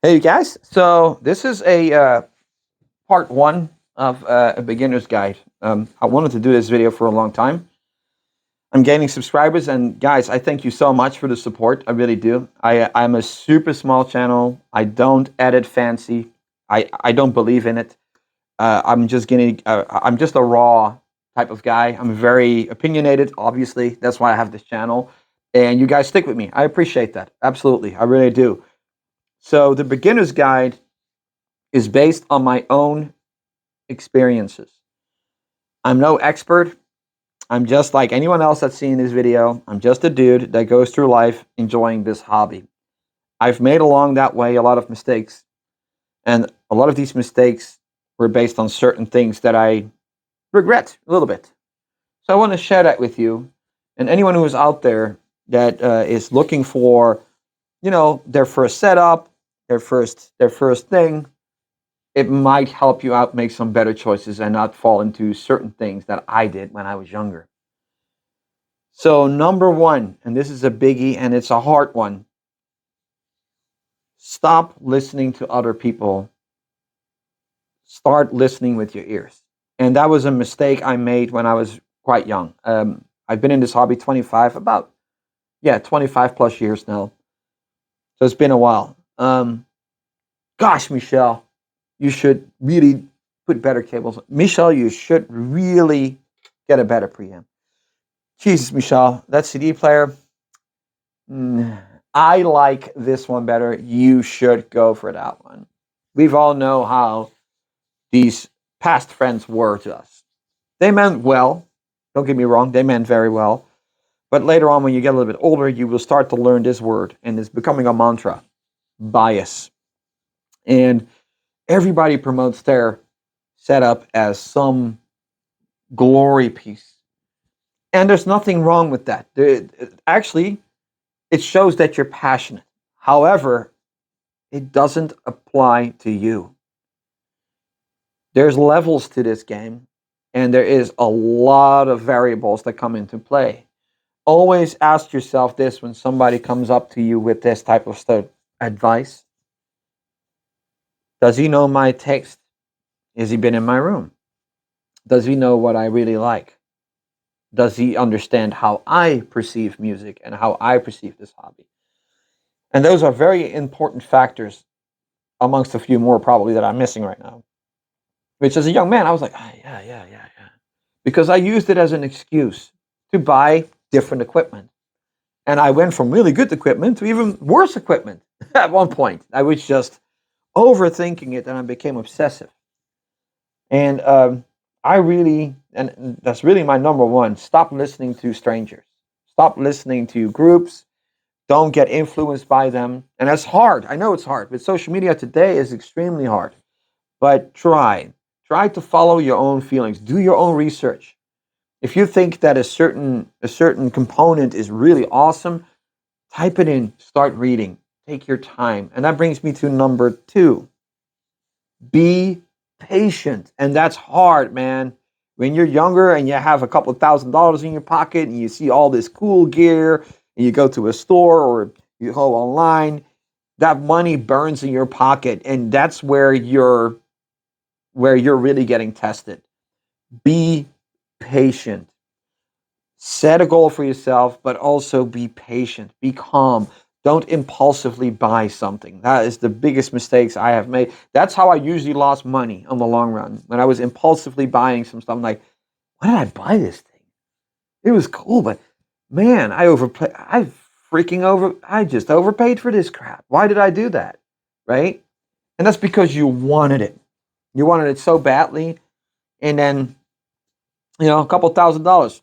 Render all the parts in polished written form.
Hey, you guys. So this is a part one of a beginner's guide. I wanted to do this video for a long time. I'm gaining subscribers, and guys, I thank you so much for the support. I really do. I'm a super small channel. I don't edit fancy. I don't believe in it. I'm just getting. I'm just a raw type of guy. I'm very opinionated. Obviously, that's why I have this channel. And you guys stick with me. I appreciate that. Absolutely, I really do. So the beginner's guide is based on my own experiences. I'm no expert. I'm just like anyone else that's seen this video. I'm just a dude that goes through life enjoying this hobby. I've made along that way a lot of mistakes, and a lot of these mistakes were based on certain things that I regret a little bit. So I want to share that with you, and anyone who is out there that is looking for, their first setup, their first thing, it might help you out make some better choices and not fall into certain things that I did when I was younger. So, number one, and this is a biggie and it's a hard one, stop listening to other people. Start listening with your ears. And that was a mistake I made when I was quite young. I've been in this hobby 25 plus years now. So it's been a while. Gosh, Michelle, you should really put better cables. Michelle, you should really get a better preamp. Jesus, Michelle, that CD player, I like this one better. You should go for that one. We've all know how these past friends were to us. They meant well. Don't get me wrong, they meant very well. But later on, when you get a little bit older, you will start to learn this word, and it's becoming a mantra: bias. And everybody promotes their setup as some glory piece. And there's nothing wrong with that. Actually, it shows that you're passionate. However, it doesn't apply to you. There's levels to this game, and there is a lot of variables that come into play. Always ask yourself this when somebody comes up to you with this type of advice: does he know my taste? Has he been in my room? Does he know what I really like? Does he understand how I perceive music and how I perceive this hobby? And those are very important factors amongst a few more probably that I'm missing right now. Which as a young man, I was like, ah, yeah. Because I used it as an excuse to buy different equipment. And I went from really good equipment to even worse equipment at one point. I was just overthinking it and I became obsessive. And and that's really my number one: stop listening to strangers, stop listening to groups, don't get influenced by them. And that's hard. I know it's hard, but social media today is extremely hard. But try to follow your own feelings, do your own research. If you think that a certain component is really awesome, type it in, start reading, take your time. And that brings me to number two: be patient. And that's hard, man. When you're younger and you have a couple of $1,000 in your pocket and you see all this cool gear and you go to a store or you go online, that money burns in your pocket, and that's where you're really getting tested. Be patient. Set a goal for yourself, but also be patient. Be calm. Don't impulsively buy something. That is the biggest mistakes I have made. That's how I usually lost money on the long run. When I was impulsively buying some stuff, I'm like, why did I buy this thing? It was cool, but man, I just overpaid for this crap. Why did I do that? Right? And that's because you wanted it. You wanted it so badly, and then a couple $1,000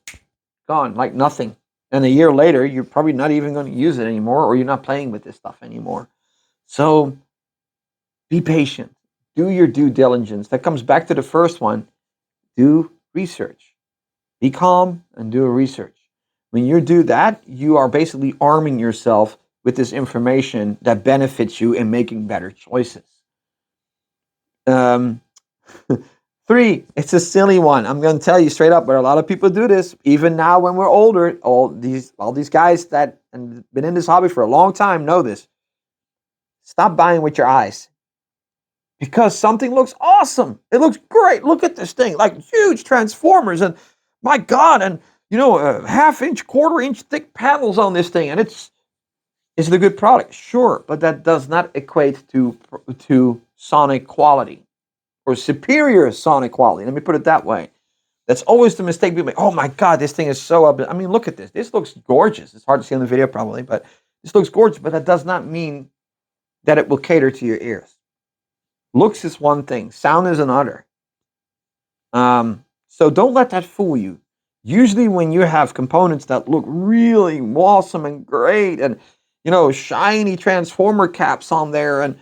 gone like nothing. And a year later, you're probably not even going to use it anymore, or you're not playing with this stuff anymore. So be patient. Do your due diligence. That comes back to the first one: do research. Be calm and do a research. When you do that, you are basically arming yourself with this information that benefits you in making better choices. Um, Three, it's a silly one. I'm going to tell you straight up, but a lot of people do this even now when we're older. All these guys that have been in this hobby for a long time know this. Stop buying with your eyes. Because something looks awesome. It looks great. Look at this thing, like huge transformers, and my God, and half-inch, quarter-inch thick panels on this thing, and is it a good product? Sure, but that does not equate to sonic quality or superior sonic quality. Let me put it that way. That's always the mistake people make. Oh my God, this thing is so up. I mean, look at this. This looks gorgeous. It's hard to see on the video probably, but this looks gorgeous. But that does not mean that it will cater to your ears. Looks is one thing, sound is another. So don't let that fool you. Usually when you have components that look really awesome and great and, shiny transformer caps on there and,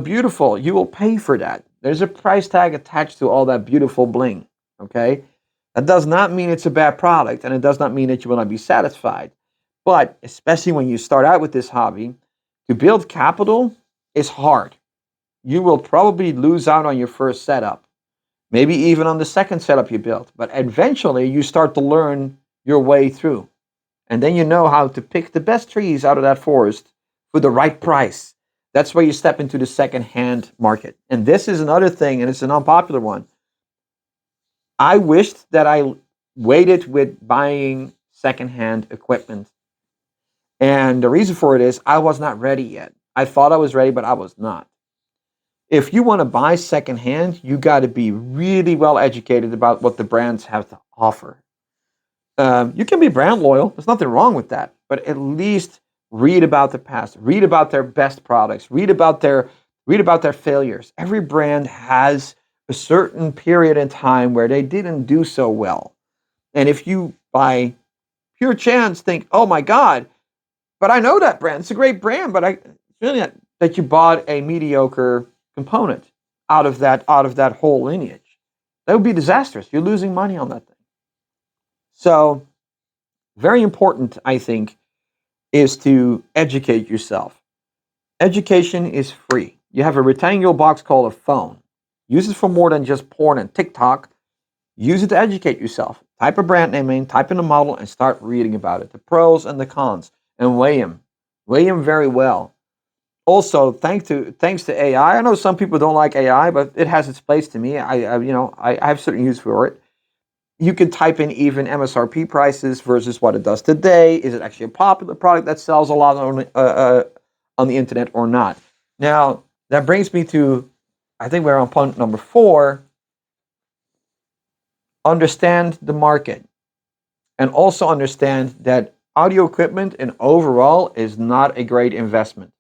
beautiful, you will pay for that. There's a price tag attached to all that beautiful bling, okay? That does not mean it's a bad product, and it does not mean that you will not be satisfied. But especially when you start out with this hobby, to build capital is hard. You will probably lose out on your first setup, maybe even on the second setup you built. But eventually, you start to learn your way through. And then you know how to pick the best trees out of that forest for the right price. That's where you step into the second-hand market. And this is another thing, and it's an unpopular one. I wished that I waited with buying second-hand equipment. And the reason for it is I was not ready yet. I thought I was ready, but I was not. If you want to buy secondhand, you got to be really well educated about what the brands have to offer. You can be brand loyal. There's nothing wrong with that. But at least read about the past. Read about their best products. Read about their failures. Every brand has a certain period in time where they didn't do so well. And if you, by pure chance, think, oh my God, but I know that brand. It's a great brand, but it's really not that you bought a mediocre component out of that whole lineage. That would be disastrous. You're losing money on that thing. So, very important, I think, is to educate yourself. Education is free. You have a rectangular box called a phone. Use it for more than just porn and TikTok. Use it to educate yourself. Type a brand name in, type in a model, and start reading about it. The pros and the cons, and weigh them. Weigh them very well. Also, thanks to AI, I know some people don't like AI, but it has its place to me. I have certain use for it. You can type in even MSRP prices versus what it does today. Is it actually a popular product that sells a lot on the internet or not? Now, that brings me to, I think we're on point number 4. Understand the market. And also understand that audio equipment in overall is not a great investment.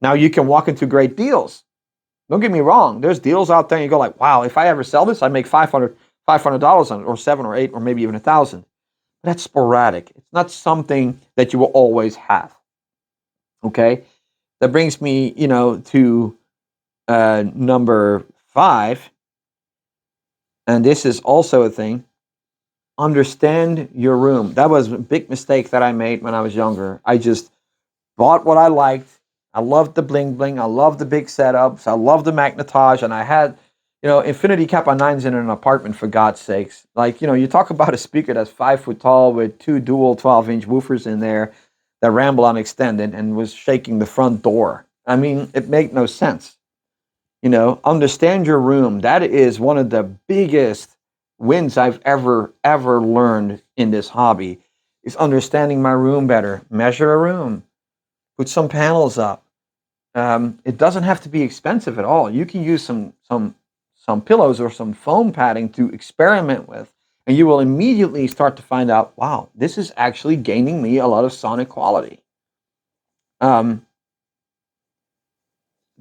Now, you can walk into great deals. Don't get me wrong. There's deals out there and you go like, wow, if I ever sell this, I make $500 on it, or 7 or 8, or maybe even 1,000. But that's sporadic. It's not something that you will always have. Okay? That brings me, to number 5. And this is also a thing. Understand your room. That was a big mistake that I made when I was younger. I just bought what I liked. I loved the bling bling. I loved the big setups. I loved the Magnetage. And I had, Infinity Kappa 9s in an apartment, for God's sakes. Like, you talk about a speaker that's 5 foot tall with 2 dual 12-inch woofers in there that ramble on extended and was shaking the front door. I mean, it made no sense. Understand your room. That is one of the biggest wins I've ever learned in this hobby, is understanding my room better. Measure a room. Put some panels up. It doesn't have to be expensive at all. You can use some pillows or some foam padding to experiment with, and you will immediately start to find out, wow, this is actually gaining me a lot of sonic quality.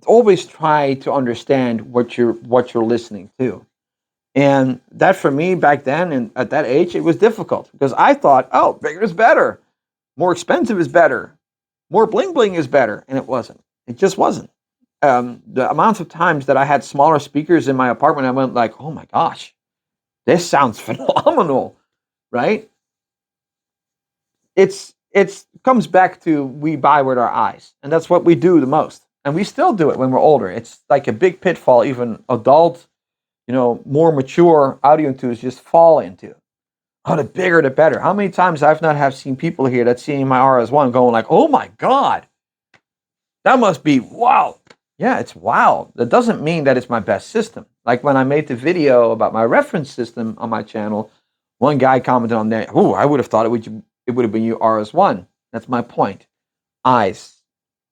Always try to understand what you're listening to. And that, for me back then and at that age, it was difficult because I thought, oh, bigger is better, more expensive is better, more bling bling is better, and it wasn't. It just wasn't. The amounts of times that I had smaller speakers in my apartment, I went like, oh my gosh, this sounds phenomenal, right? It comes back to, we buy with our eyes, and that's what we do the most. And we still do it when we're older. It's like a big pitfall even adult, more mature audio enthusiasts just fall into. Oh, the bigger the better. How many times I've not have seen people here that seeing my RS1 going like, oh my God, That must be wow. Yeah, it's wow. That doesn't mean that it's my best system. Like when I made the video about my reference system on my channel, one guy commented on there, "Oh, I would have thought it would have been you RS1." That's my point. Eyes.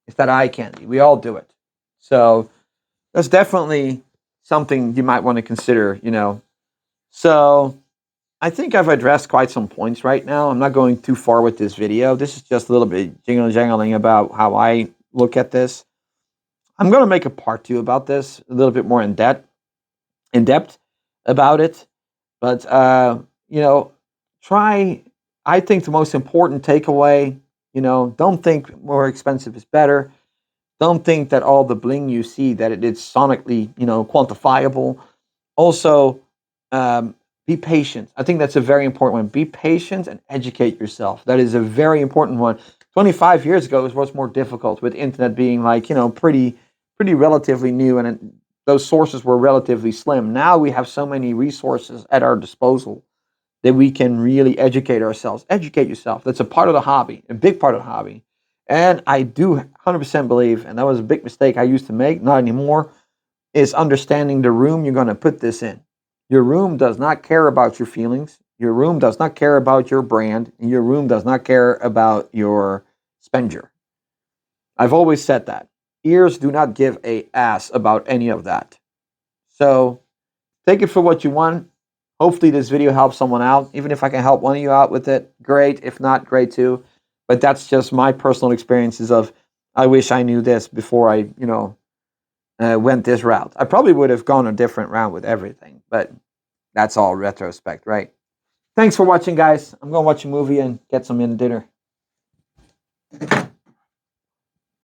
It's that eye candy. We all do it. So that's definitely something you might want to consider, you know. So I think I've addressed quite some points right now. I'm not going too far with this video. This is just a little bit jingling about how I look at this. I'm going to make a part 2 about this, a little bit more in depth about it. But you know, try. I think the most important takeaway, you know, don't think more expensive is better. Don't think that all the bling you see that it is sonically, you know, quantifiable. Also, be patient. I think that's a very important one. Be patient and educate yourself. That is a very important one. 25 years ago, it was more difficult with internet being like, you know, pretty relatively new, and those sources were relatively slim. Now we have so many resources at our disposal that we can really educate ourselves. Educate yourself. That's a part of the hobby, a big part of the hobby. And I do 100% believe, and that was a big mistake I used to make, not anymore, is understanding the room you're going to put this in. Your room does not care about your feelings. Your room does not care about your brand. And your room does not care about your spender. I've always said that. Ears do not give a ass about any of that. So take it for what you want. Hopefully this video helps someone out. Even if I can help one of you out with it, great. If not, great too. But that's just my personal experiences of, I wish I knew this before I, you know, went this route. I probably would have gone a different route with everything, but that's all retrospect, right? Thanks for watching, guys. I'm going to watch a movie and get some dinner.